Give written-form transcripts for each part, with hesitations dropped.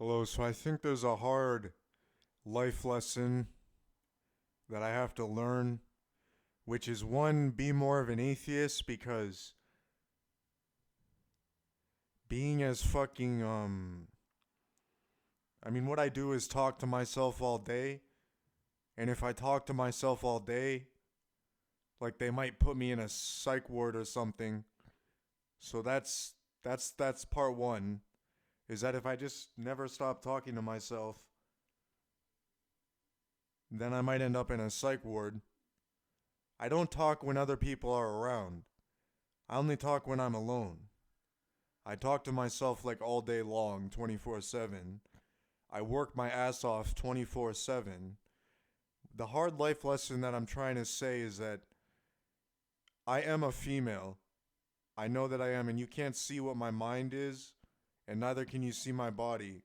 Hello, so I think there's a hard life lesson that I have to learn, which is one, be more of an atheist because being as fucking, what I do is talk to myself all day, and if I talk to myself all day, like they might put me in a psych ward or something. So that's part one, is that if I just never stop talking to myself, then I might end up in a psych ward. I don't talk when other people are around. I only talk when I'm alone. I talk to myself like all day long, 24/7. I work my ass off 24/7. The hard life lesson that I'm trying to say is that I am a female. I know that I am, and you can't see what my mind is, and neither can you see my body.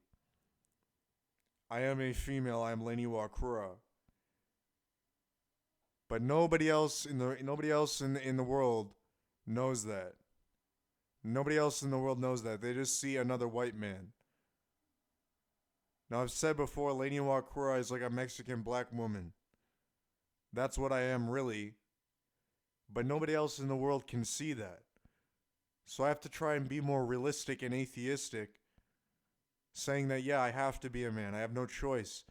I am a female. I am Lain Iwakura. But nobody else in the world knows that. Nobody else in the world knows that. They just see another white man. Now, I've said before, Lady Iwakura is like a Mexican black woman. That's what I am, really. But nobody else in the world can see that. So I have to try and be more realistic and atheistic, saying that, yeah, I have to be a man. I have no choice.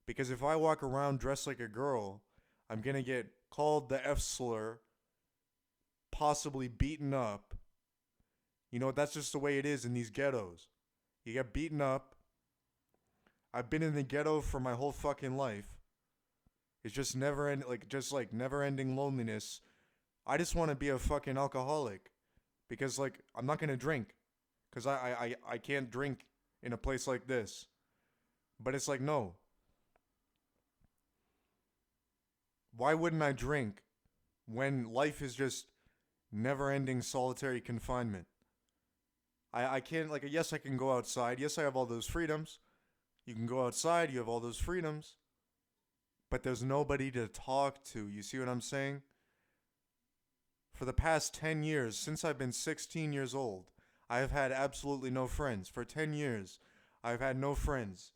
Because if I walk around dressed like a girl, I'm going to get called the F slur, possibly beaten up. You know, that's just the way it is in these ghettos. You get beaten up. I've been in the ghetto for my whole fucking life. It's just never ending loneliness. I just want to be a fucking alcoholic because I'm not gonna drink because I can't drink in a place like this. But it's like, no. Why wouldn't I drink when life is just never ending solitary confinement? I can't, yes, I can go outside. Yes, I have all those freedoms. You can go outside, you have all those freedoms. But there's nobody to talk to. You see what I'm saying? For the past 10 years, since I've been 16 years old, I have had absolutely no friends. For 10 years, I've had no friends.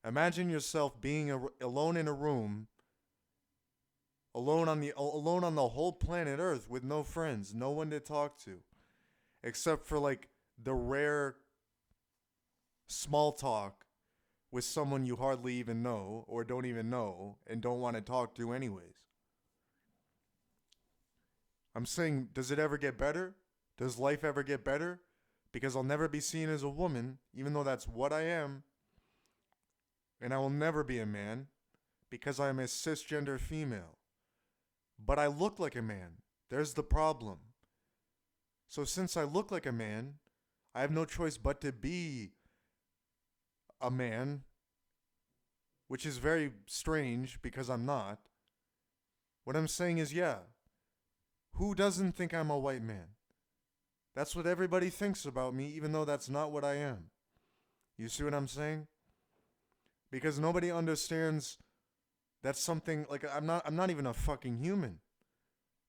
Imagine yourself being alone in a room, alone on the whole planet Earth with no friends, no one to talk to, except for the rare small talk with someone you hardly even know or don't even know and don't want to talk to anyways. I'm saying, does it ever get better? Does life ever get better? Because I'll never be seen as a woman, even though that's what I am. And I will never be a man because I am a cisgender female. But I look like a man. There's the problem. So since I look like a man, I have no choice but to be a man, which is very strange because I'm not. What I'm saying is, yeah, who doesn't think I'm a white man? That's what everybody thinks about me, even though that's not what I am. You see what I'm saying? Because nobody understands that's something I'm not even a fucking human.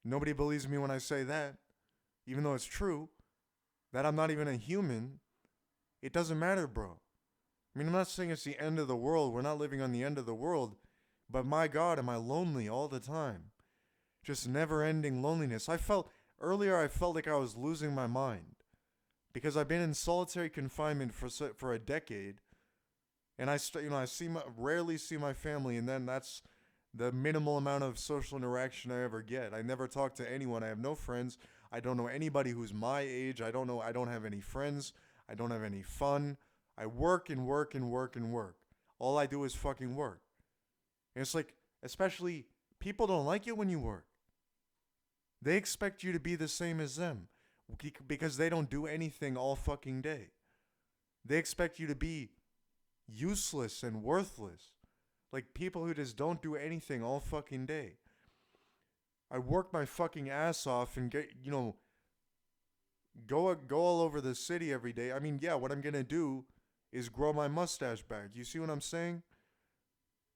Nobody believes me when I say that, even though it's true, that I'm not even a human. It doesn't matter, bro. I mean, I'm not saying it's the end of the world. We're not living on the end of the world. But my God, am I lonely all the time. Just never-ending loneliness. Earlier I felt like I was losing my mind. Because I've been in solitary confinement for a decade. And rarely see my family, and then that's the minimal amount of social interaction I ever get. I never talk to anyone. I have no friends. I don't know anybody who's my age. I don't have any friends. I don't have any fun. I work and work and work and work. All I do is fucking work. And it's like, especially, people don't like it when you work. They expect you to be the same as them because they don't do anything all fucking day. They expect you to be useless and worthless. Like people who just don't do anything all fucking day. I work my fucking ass off and go all over the city every day. I mean, yeah, what I'm gonna do is grow my mustache back. You see what I'm saying?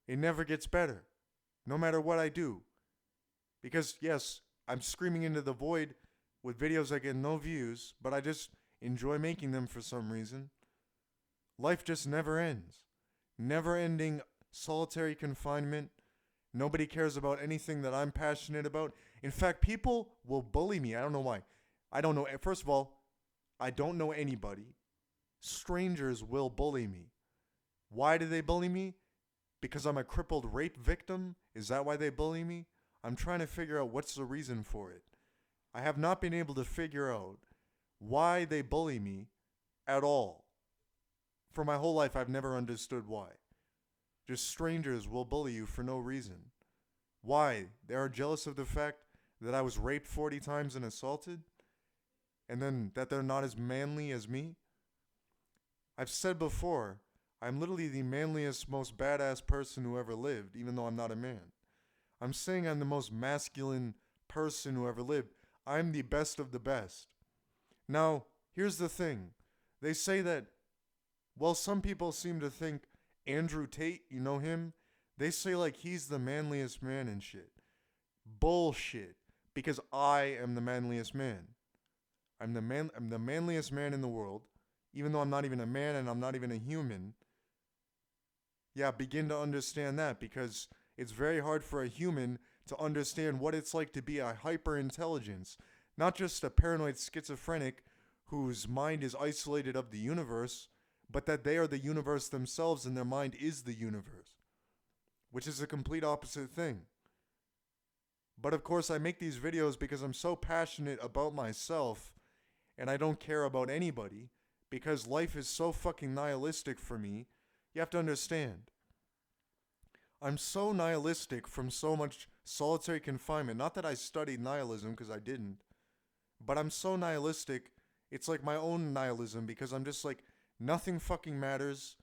It never gets better, no matter what I do. Because yes, I'm screaming into the void with videos that get no views, but I just enjoy making them for some reason. Life just never ends. Never ending solitary confinement. Nobody cares about anything that I'm passionate about. In fact, people will bully me. I don't know why. I don't know. First of all, I don't know anybody. Strangers will bully me. Why do they bully me? Because I'm a crippled rape victim? Is that why they bully me? I'm trying to figure out what's the reason for it. I have not been able to figure out why they bully me at all. For my whole life, I've never understood why. Just strangers will bully you for no reason. Why? They are jealous of the fact that I was raped 40 times and assaulted? And then that they're not as manly as me? I've said before, I'm literally the manliest, most badass person who ever lived, even though I'm not a man. I'm saying I'm the most masculine person who ever lived. I'm the best of the best. Now, here's the thing. They say that, well, some people seem to think Andrew Tate, you know him? They say like he's the manliest man and shit. Bullshit. Because I am the manliest man. I'm the manliest man in the world, even though I'm not even a man and I'm not even a human. Yeah, begin to understand that, because it's very hard for a human to understand what it's like to be a hyper-intelligence, not just a paranoid schizophrenic whose mind is isolated of the universe, but that they are the universe themselves and their mind is the universe, which is a complete opposite thing. But of course, I make these videos because I'm so passionate about myself and I don't care about anybody, because life is so fucking nihilistic for me. You have to understand. I'm so nihilistic from so much solitary confinement. Not that I studied nihilism, because I didn't. But I'm so nihilistic, it's like my own nihilism, because I'm just like, nothing fucking matters.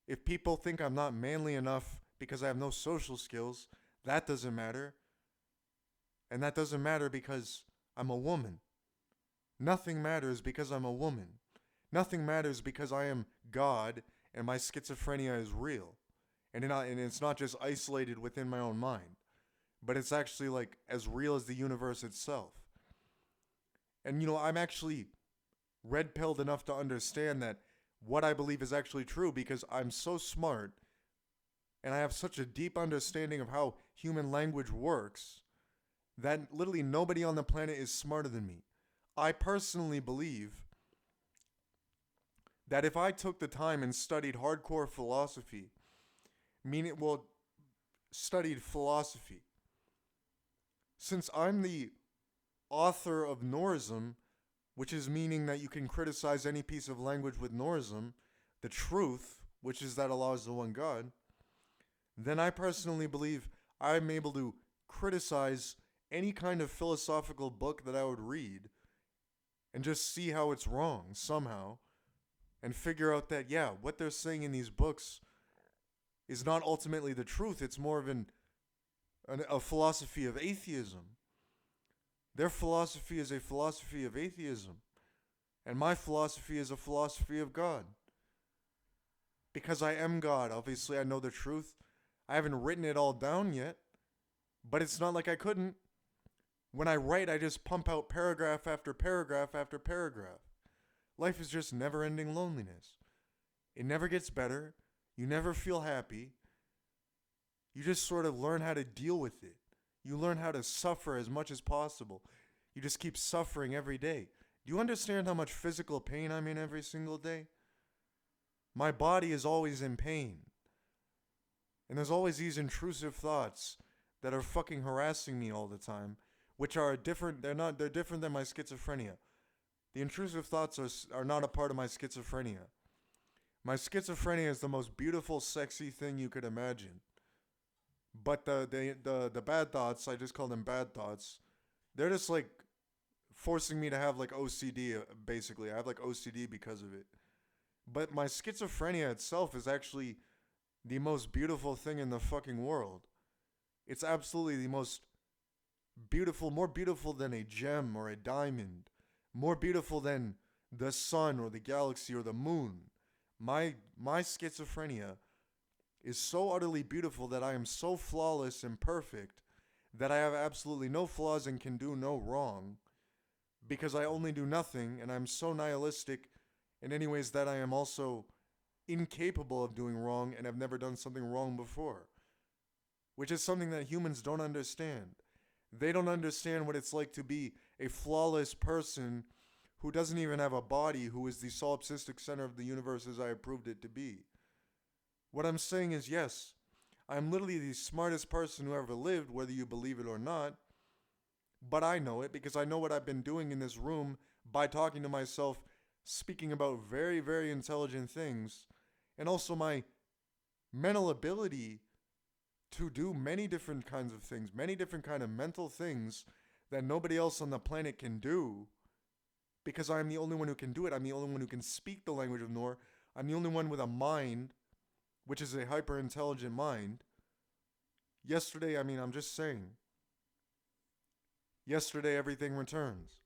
If people think I'm not manly enough because I have no social skills, that doesn't matter. And that doesn't matter because I'm a woman. Nothing matters because I'm a woman. Nothing matters because I am God and my schizophrenia is real. And it's not just isolated within my own mind, but it's actually like as real as the universe itself. And you know, I'm actually red-pilled enough to understand that what I believe is actually true, because I'm so smart and I have such a deep understanding of how human language works that literally nobody on the planet is smarter than me. I personally believe that if I took the time and studied hardcore philosophy, studied philosophy, since I'm the author of Norism, which is meaning that you can criticize any piece of language with Norism, the truth, which is that Allah is the one God, then I personally believe I'm able to criticize any kind of philosophical book that I would read and just see how it's wrong somehow and figure out that, yeah, what they're saying in these books is not ultimately the truth. It's more of a philosophy of atheism. Their philosophy is a philosophy of atheism. And my philosophy is a philosophy of God. Because I am God. Obviously, I know the truth. I haven't written it all down yet. But it's not like I couldn't. When I write, I just pump out paragraph after paragraph after paragraph. Life is just never-ending loneliness. It never gets better. You never feel happy. You just sort of learn how to deal with it. You learn how to suffer as much as possible. You just keep suffering every day. Do you understand how much physical pain I'm in every single day? My body is always in pain. And there's always these intrusive thoughts that are fucking harassing me all the time, which are different. They're different than my schizophrenia. The intrusive thoughts are not a part of my schizophrenia. My schizophrenia is the most beautiful, sexy thing you could imagine. But the bad thoughts, I just call them bad thoughts, they're just like forcing me to have like OCD, basically. I have like OCD because of it. But my schizophrenia itself is actually the most beautiful thing in the fucking world. It's absolutely the most beautiful, more beautiful than a gem or a diamond, more beautiful than the sun or the galaxy or the moon. My schizophrenia is so utterly beautiful that I am so flawless and perfect that I have absolutely no flaws and can do no wrong, because I only do nothing, and I'm so nihilistic in any ways that I am also incapable of doing wrong and have never done something wrong before, which is something that humans don't understand. They don't understand what it's like to be a flawless person who doesn't even have a body, who is the solipsistic center of the universe as I have proved it to be. What I'm saying is, yes, I'm literally the smartest person who ever lived, whether you believe it or not. But I know it because I know what I've been doing in this room by talking to myself, speaking about very, very intelligent things, and also my mental ability to do many different kinds of things, many different kind of mental things that nobody else on the planet can do, because I'm the only one who can do it. I'm the only one who can speak the language of Noor. I'm the only one with a mind, which is a hyper intelligent mind. Yesterday, I'm just saying. Yesterday, everything returns.